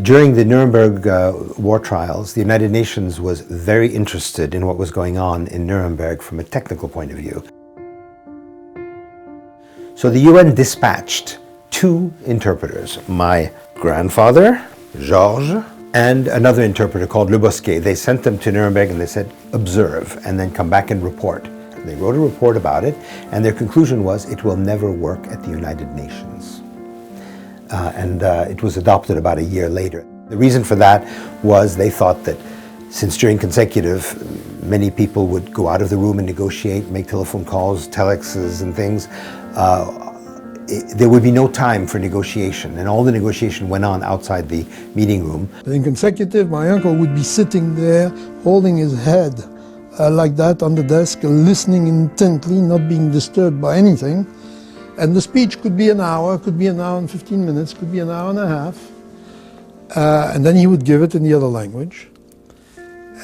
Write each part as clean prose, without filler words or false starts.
During the Nuremberg war trials, the United Nations was very interested in what was going on in Nuremberg from a technical point of view. So the UN dispatched 2 interpreters, my grandfather, Georges, and another interpreter called Le Bosquet. They sent them to Nuremberg and they said, observe, and then come back and report. And they wrote a report about it, and their conclusion was, it will never work at the United Nations. It was adopted about a year later. The reason for that was they thought that since during consecutive, many people would go out of the room and negotiate, make telephone calls, telexes and things, there would be no time for negotiation, and all the negotiation went on outside the meeting room. In consecutive, my uncle would be sitting there, holding his head like that on the desk, listening intently, not being disturbed by anything. And the speech could be an hour, could be an hour and 15 minutes, could be an hour and a half. And then he would give it in the other language.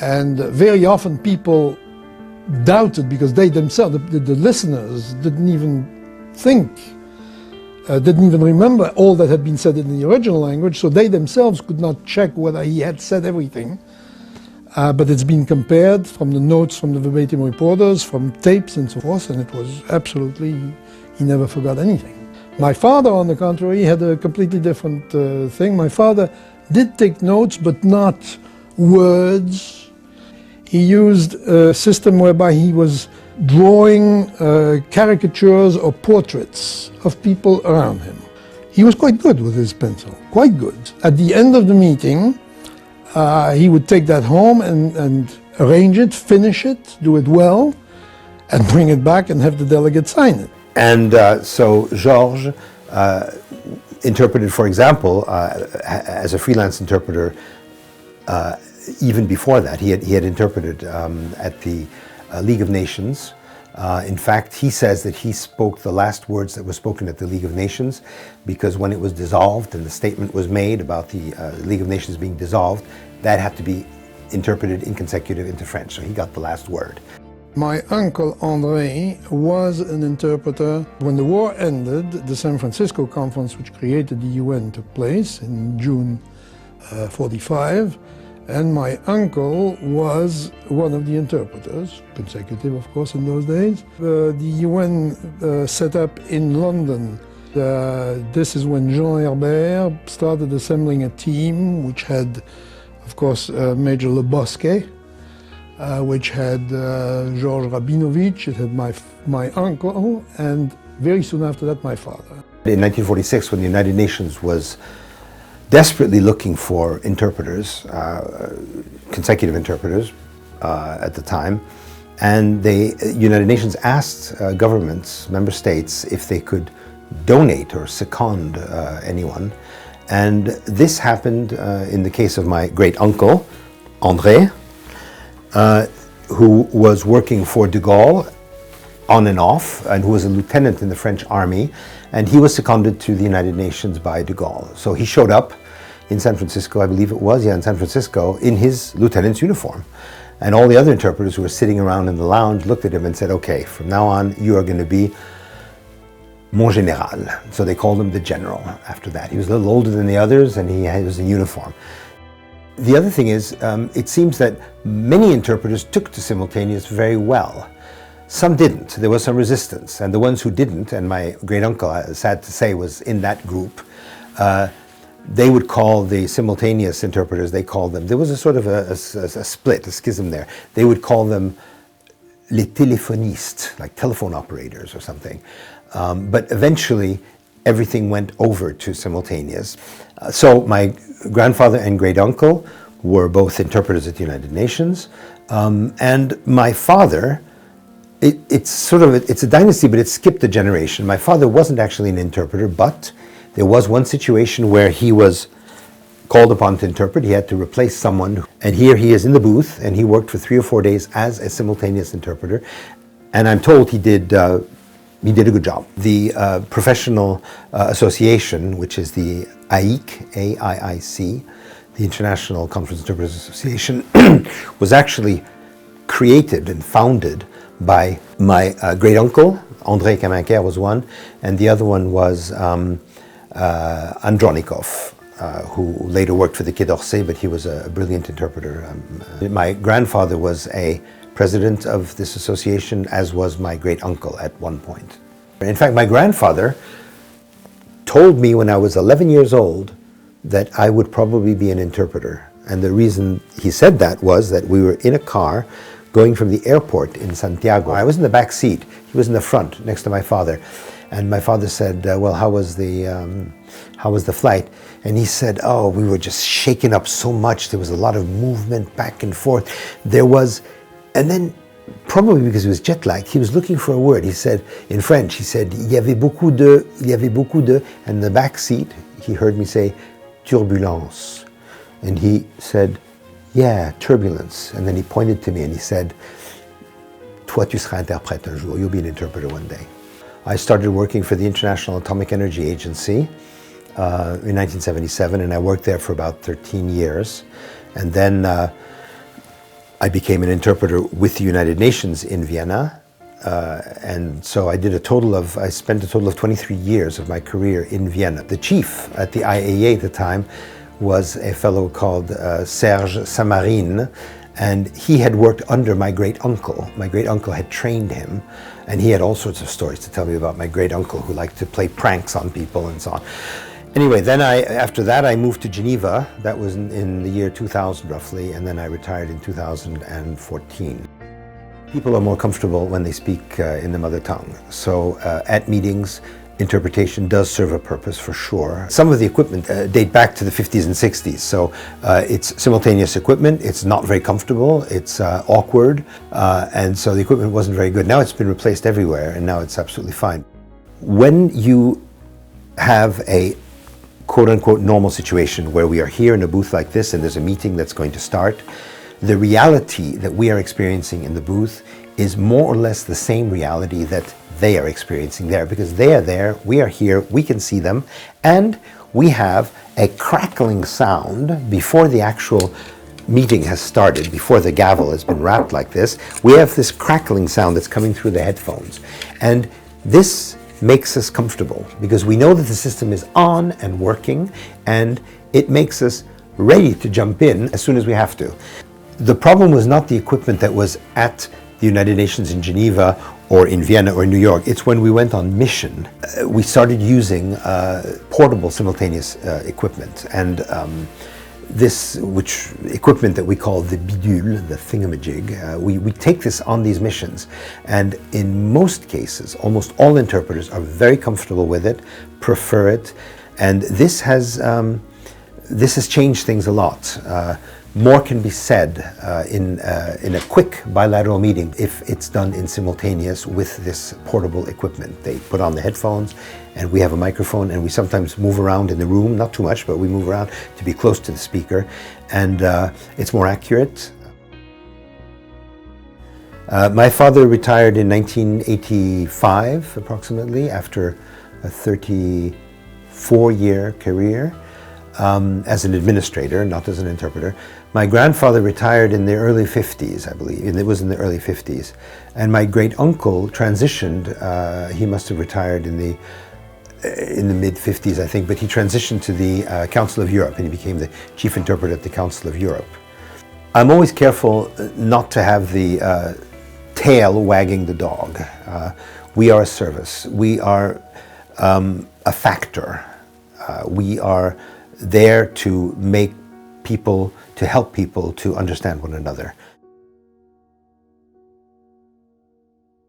And very often people doubted because they themselves, the listeners, didn't even think, didn't even remember all that had been said in the original language, so they themselves could not check whether he had said everything. But it's been compared from the notes from the verbatim reporters, from tapes and so forth, and it was absolutely, he never forgot anything. My father, on the contrary, had a completely different thing. My father did take notes, but not words. He used a system whereby he was drawing caricatures or portraits of people around him. He was quite good with his pencil, quite good. At the end of the meeting, he would take that home and arrange it, finish it, do it well, and bring it back and have the delegate sign it. And so Georges interpreted, for example, as a freelance interpreter, even before that, he had interpreted at the League of Nations. In fact, he says that he spoke the last words that were spoken at the League of Nations, because when it was dissolved and the statement was made about the League of Nations being dissolved, that had to be interpreted in consecutive into French, so he got the last word. My uncle André was an interpreter. When the war ended, the San Francisco conference, which created the UN, took place in June 45, and my uncle was one of the interpreters, consecutive of course in those days. The UN set up in London. This is when Jean Herbert started assembling a team which had, of course, Major Le Bosquet, which had Georges Rabinovich, it had my uncle, and very soon after that my father. In 1946, when the United Nations was desperately looking for interpreters, consecutive interpreters at the time, and the United Nations asked governments, member states, if they could donate or second anyone. And this happened in the case of my great-uncle, André, who was working for de Gaulle on and off, and who was a lieutenant in the French army, and he was seconded to the United Nations by de Gaulle. So he showed up in San Francisco, I believe it was, in San Francisco, in his lieutenant's uniform. And all the other interpreters who were sitting around in the lounge looked at him and said, okay, from now on, you are going to be Mon Général. So they called him the general after that. He was a little older than the others, and he was in uniform. The other thing is, it seems that many interpreters took to simultaneous very well. Some didn't. There was some resistance, and the ones who didn't, and my great-uncle, sad to say, was in that group, they would call the simultaneous interpreters, they called them, there was a sort of a split, a schism there. They would call them les téléphonistes, like telephone operators or something. But eventually, everything went over to simultaneous. So my grandfather and great-uncle were both interpreters at the United Nations, and my father, it's a dynasty, but it skipped a generation. My father wasn't actually an interpreter, but there was one situation where he was called upon to interpret. He had to replace someone, and here he is in the booth, and he worked for 3 or 4 days as a simultaneous interpreter, and I'm told he did a good job. The professional association, which is the AIC, A-I-I-C, the International Conference Interpreters Association, was actually created and founded by my great-uncle, André Kaminker was one, and the other one was Andronikov, who later worked for the Quai d'Orsay, but he was a brilliant interpreter. My grandfather was a president of this association, as was my great uncle at one point. In fact, my grandfather told me when I was 11 years old that I would probably be an interpreter. And the reason he said that was that we were in a car going from the airport in Santiago. I was in the back seat. He was in the front next to my father. And my father said, well, how was the flight? And he said, oh, we were just shaken up so much. There was a lot of movement back and forth. And then, probably because he was jet lagged, he was looking for a word. He said, in French, he said, il y avait beaucoup de, and in the back seat, he heard me say, turbulence. And he said, yeah, turbulence. And then he pointed to me and he said, toi tu seras interprète un jour, you'll be an interpreter one day. I started working for the International Atomic Energy Agency in 1977, and I worked there for about 13 years. And then I became an interpreter with the United Nations in Vienna. And so I spent a total of 23 years of my career in Vienna. The chief at the IAEA at the time was a fellow called Serge Samarine, and he had worked under my great uncle. My great uncle had trained him, and he had all sorts of stories to tell me about my great uncle who liked to play pranks on people and so on. Anyway, then after that I moved to Geneva. That was in the year 2000 roughly, and then I retired in 2014. People are more comfortable when they speak in the mother tongue. So at meetings, interpretation does serve a purpose for sure. Some of the equipment date back to the 50s and 60s. So it's simultaneous equipment. It's not very comfortable. It's awkward. And so the equipment wasn't very good. Now it's been replaced everywhere, and now it's absolutely fine. When you have a quote-unquote normal situation where we are here in a booth like this and there's a meeting that's going to start, the reality that we are experiencing in the booth is more or less the same reality that they are experiencing there, because they are there, we are here, we can see them, and we have a crackling sound before the actual meeting has started, before the gavel has been wrapped like this. We have this crackling sound that's coming through the headphones. And this makes us comfortable because we know that the system is on and working, and it makes us ready to jump in as soon as we have to. The problem was not the equipment that was at the United Nations in Geneva or in Vienna or in New York. It's when we went on mission, we started using portable simultaneous equipment. And this equipment that we call the bidule, the thingamajig, we take this on these missions. And in most cases, almost all interpreters are very comfortable with it, prefer it. And this has changed things a lot. More can be said in a quick bilateral meeting if it's done in simultaneous with this portable equipment. They put on the headphones, and we have a microphone, and we sometimes move around in the room, not too much, but we move around to be close to the speaker, and it's more accurate. My father retired in 1985, approximately, after a 34-year career. As an administrator, not as an interpreter. My grandfather retired in the early 50s, I believe, and it was in the early 50s. And my great uncle transitioned, he must have retired in the mid 50s, I think, but he transitioned to the Council of Europe, and he became the chief interpreter at the Council of Europe. I'm always careful not to have the tail wagging the dog. We are a service. We are a factor. We are there to help people to understand one another.